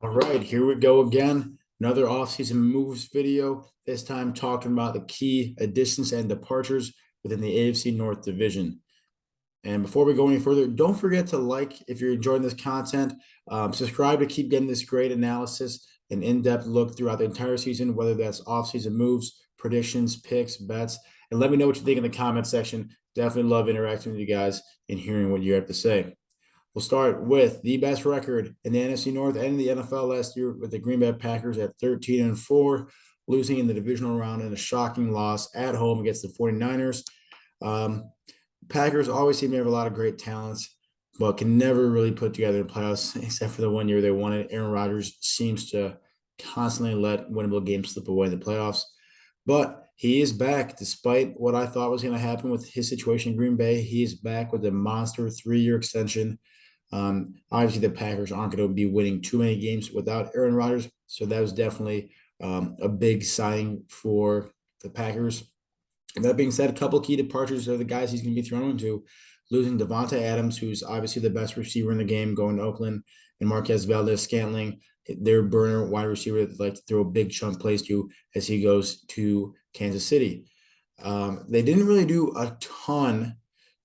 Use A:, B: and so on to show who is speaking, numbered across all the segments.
A: All right, here we go again. Another offseason moves video, this time talking about the key additions and departures within the AFC North Division. And before we go any further, don't forget to like if you're enjoying this content. Subscribe to keep getting this great analysis and in-depth look throughout the entire season, whether that's offseason moves, predictions, picks, bets. And let me know what you think in the comment section. Definitely love interacting with you guys and hearing what you have to say. We'll start with the best record in the NFC North and the NFL last year with the Green Bay Packers at 13-4, losing in the divisional round in a shocking loss at home against the 49ers. Packers always seem to have a lot of great talents, but can never really put together the playoffs, except for the one year they won it. Aaron Rodgers seems to constantly let winnable games slip away in the playoffs. But he is back, despite what I thought was going to happen with his situation in Green Bay. He is back with a monster 3-year extension. Obviously, the Packers aren't going to be winning too many games without Aaron Rodgers, so that was definitely a big signing for the Packers. And that being said, a couple key departures are the guys he's going to be thrown into. Losing Devonta Adams, who's obviously the best receiver in the game, going to Oakland, and Marquez Valdez-Scantling, their burner wide receiver that like to throw big chunk plays to as he goes to Kansas City. They didn't really do a ton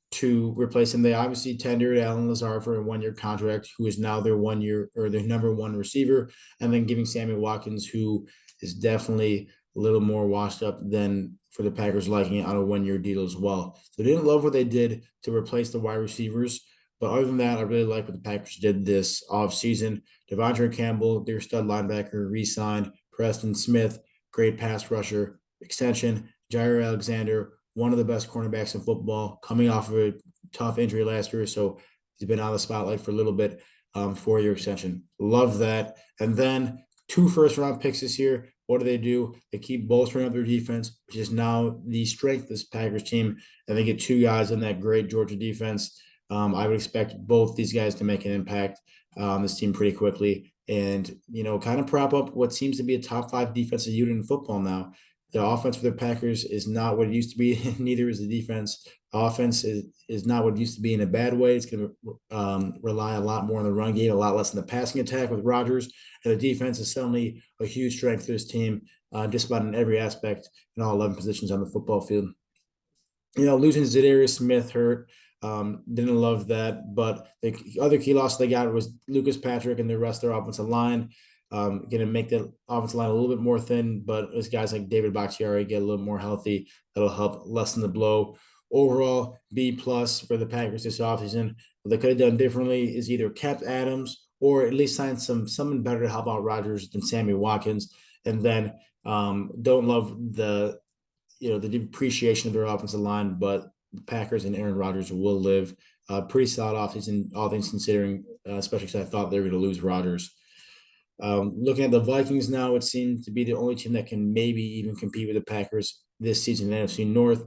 A: to replace him. They obviously tendered Alan Lazard for a 1-year contract, who is now their 1-year or their number one receiver, and then giving Sammy Watkins, who is definitely a little more washed up than for the Packers liking on a 1-year deal as well. So they didn't love what they did to replace the wide receivers. But other than that, I really like what the Packers did this offseason. Devontae Campbell, their stud linebacker, re-signed. Preston Smith, great pass rusher, extension. Jair Alexander, one of the best cornerbacks in football, coming off of a tough injury last year. So he's been out of the spotlight for a little bit. 4-year extension. Love that. And then 2 first-round picks this year. What do? They keep bolstering up their defense, which is now the strength of this Packers team. And they get 2 guys in that great Georgia defense. I would expect both these guys to make an impact on this team pretty quickly and, kind of prop up what seems to be a top 5 defensive unit in football now. The offense for the Packers is not what it used to be. Neither is the defense. Offense is not what it used to be in a bad way. It's going to rely a lot more on the run game, a lot less on the passing attack with Rodgers. And the defense is suddenly a huge strength for this team, just about in every aspect in all 11 positions on the football field. Losing Zadarius Smith hurt. Didn't love that. But the other key loss they got was Lucas Patrick and the rest of their offensive line. Going to make the offensive line a little bit more thin, but as guys like David Bakhtiari get a little more healthy, that'll help lessen the blow. Overall, B plus for the Packers this offseason. What they could have done differently is either kept Adams or at least signed someone better to help out Rodgers than Sammy Watkins. And then don't love the depreciation of their offensive line, but the Packers and Aaron Rodgers will live. Pretty solid offseason, all things considering, especially because I thought they were going to lose Rodgers. Looking at the Vikings now, it seems to be the only team that can maybe even compete with the Packers this season in the NFC North.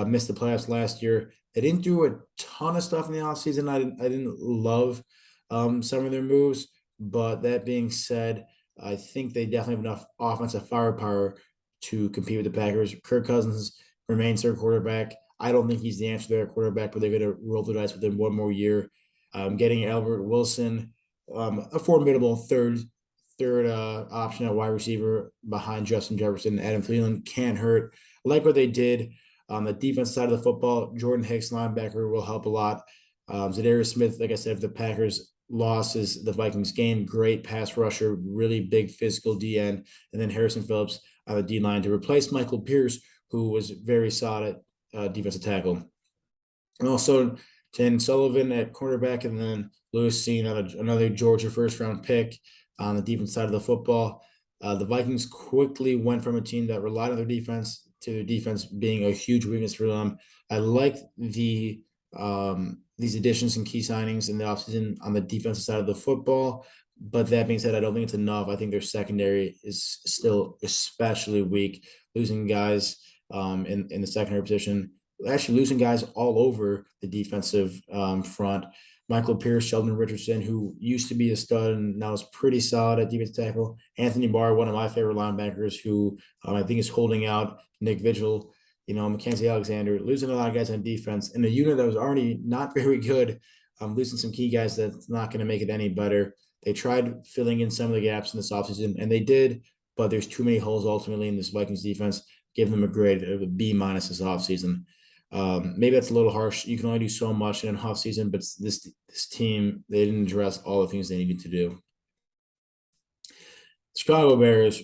A: Missed the playoffs last year. They didn't do a ton of stuff in the offseason. I didn't love some of their moves, but that being said, I think they definitely have enough offensive firepower to compete with the Packers. Kirk Cousins remains their quarterback. I don't think he's the answer to their quarterback, but they're going to roll the dice with him one more year. Getting Albert Wilson, a formidable third option at wide receiver behind Justin Jefferson and Adam Thielen can't hurt. I like what they did on the defense side of the football. Jordan Hicks, linebacker, will help a lot. Zadarius Smith, like I said, if the Packers losses the Vikings game, great pass rusher, really big physical DN, and then Harrison Phillips on the D line to replace Michael Pierce, who was very solid defensive tackle. And also Ken Sullivan at cornerback, and then Lewis Cine on another Georgia first-round pick on the defense side of the football. The Vikings quickly went from a team that relied on their defense to their defense being a huge weakness for them. I like these additions and key signings in the offseason on the defensive side of the football. But that being said, I don't think it's enough. I think their secondary is still especially weak, losing guys in the secondary position, actually losing guys all over the defensive front. Michael Pierce, Sheldon Richardson, who used to be a stud and now is pretty solid at defensive tackle. Anthony Barr, one of my favorite linebackers, who I think is holding out. Nick Vigil, Mackenzie Alexander, losing a lot of guys on defense. And a unit that was already not very good, losing some key guys that's not going to make it any better. They tried filling in some of the gaps in this offseason, and they did, but there's too many holes ultimately in this Vikings defense. Give them a grade of a B minus this offseason. Maybe that's a little harsh. You can only do so much in an offseason, but this team, they didn't address all the things they needed to do. Chicago Bears,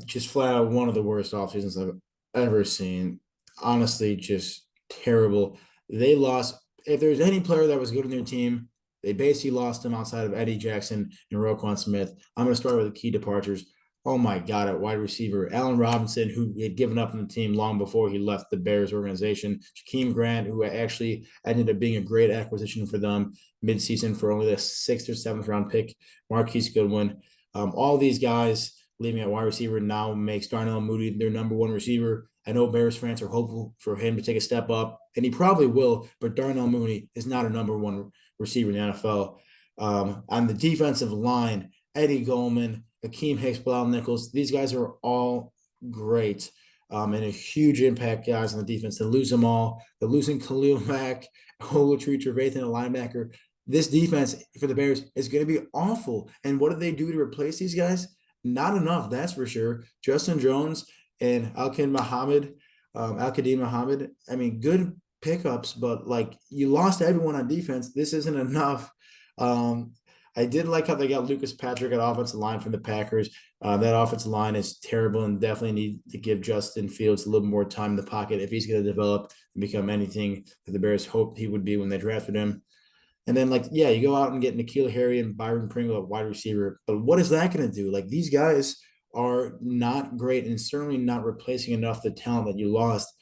A: just flat out one of the worst off seasons I've ever seen. Honestly, just terrible. They lost. If there's any player that was good on their team, they basically lost him outside of Eddie Jackson and Roquan Smith. I'm going to start with the key departures. Oh my God, at wide receiver, Allen Robinson, who had given up on the team long before he left the Bears organization. Jakeem Grant, who actually ended up being a great acquisition for them midseason for only the 6th or 7th round pick. Marquise Goodwin. All these guys leaving at wide receiver now makes Darnell Mooney their number one receiver. I know Bears fans are hopeful for him to take a step up, and he probably will, but Darnell Mooney is not a number one receiver in the NFL. On the defensive line, Eddie Goldman, Akeem Hicks, Bilal Nichols, these guys are all great and a huge impact guys on the defense. They lose them all. They're losing Khalil Mack, Olatri Trevathan, a linebacker. This defense for the Bears is going to be awful. And what did they do to replace these guys? Not enough, that's for sure. Justin Jones and Al-Qadim Muhammad. I mean, good pickups, but like you lost everyone on defense. This isn't enough. I did like how they got Lucas Patrick at offensive line from the Packers. That offensive line is terrible and definitely need to give Justin Fields a little more time in the pocket if he's going to develop and become anything that the Bears hoped he would be when they drafted him. And then, you go out and get N'Keal Harry and Byron Pringle at wide receiver. But what is that going to do? Like, these guys are not great and certainly not replacing enough the talent that you lost.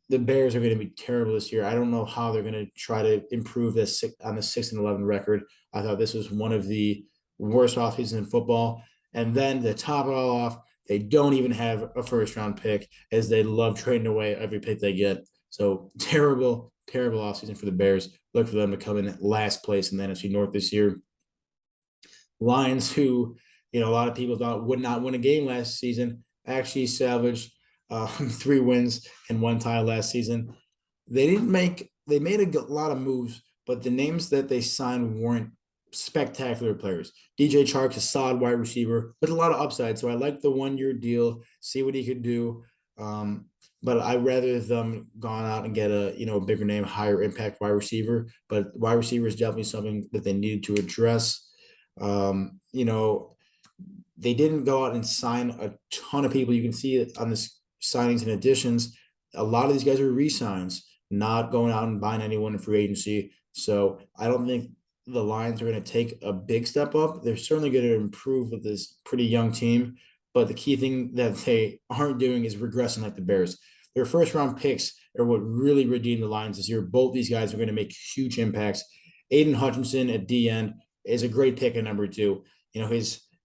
A: The Bears are going to be terrible this year. I don't know how they're going to try to improve this on the 6-11 record. I thought this was one of the worst offseasons in football. And then to top it all off, they don't even have a first-round pick, as they love trading away every pick they get. So terrible offseason for the Bears. Look for them to come in last place in the NFC North this year. Lions, who a lot of people thought would not win a game last season, actually salvaged 3 wins and 1 tie last season. They made a lot of moves, but the names that they signed weren't spectacular players. DJ Chark's a solid wide receiver with a lot of upside, so I like the 1-year deal, see what he could do. But I'd rather them gone out and get a bigger name, higher impact wide receiver. But wide receiver is definitely something that they needed to address. They didn't go out and sign a ton of people. You can see it on this signings and additions. A lot of these guys are re-signs, not going out and buying anyone in free agency. So I don't think the Lions are going to take a big step up. They're certainly going to improve with this pretty young team. But the key thing that they aren't doing is regressing like the Bears. Their first-round picks are what really redeemed the Lions this year. Both these guys are going to make huge impacts. Aiden Hutchinson at D-end is a great pick at number 2.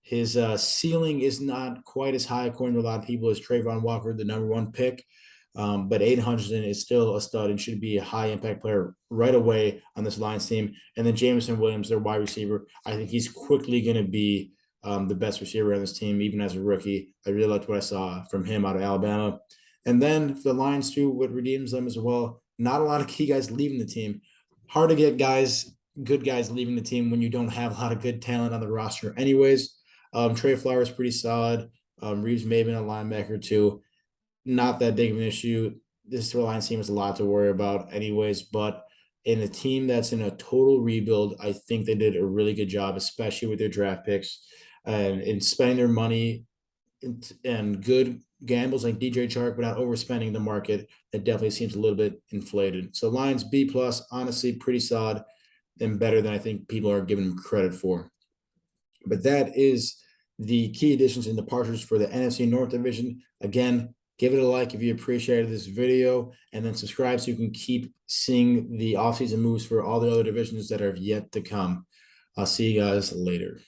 A: His ceiling is not quite as high, according to a lot of people, as Trayvon Walker, the number 1 pick. But Aiden Hutchinson is still a stud and should be a high-impact player right away on this Lions team. And then Jameson Williams, their wide receiver, I think he's quickly going to be the best receiver on this team, even as a rookie. I really liked what I saw from him out of Alabama. And then for the Lions, too, what redeems them as well, not a lot of key guys leaving the team. Hard to get good guys leaving the team when you don't have a lot of good talent on the roster anyways. Trey Flowers pretty solid. Reeves Maven, a linebacker, too. Not that big of an issue. This Lions team has a lot to worry about anyways, but in a team that's in a total rebuild, I think they did a really good job, especially with their draft picks and in spending their money and good gambles like DJ Chark, but not overspending the market. That definitely seems a little bit inflated. So Lions B+, honestly, pretty solid and better than I think people are giving them credit for. But that is the key additions and departures for the NFC North Division. Again, give it a like if you appreciated this video, and then subscribe so you can keep seeing the offseason moves for all the other divisions that are yet to come. I'll see you guys later.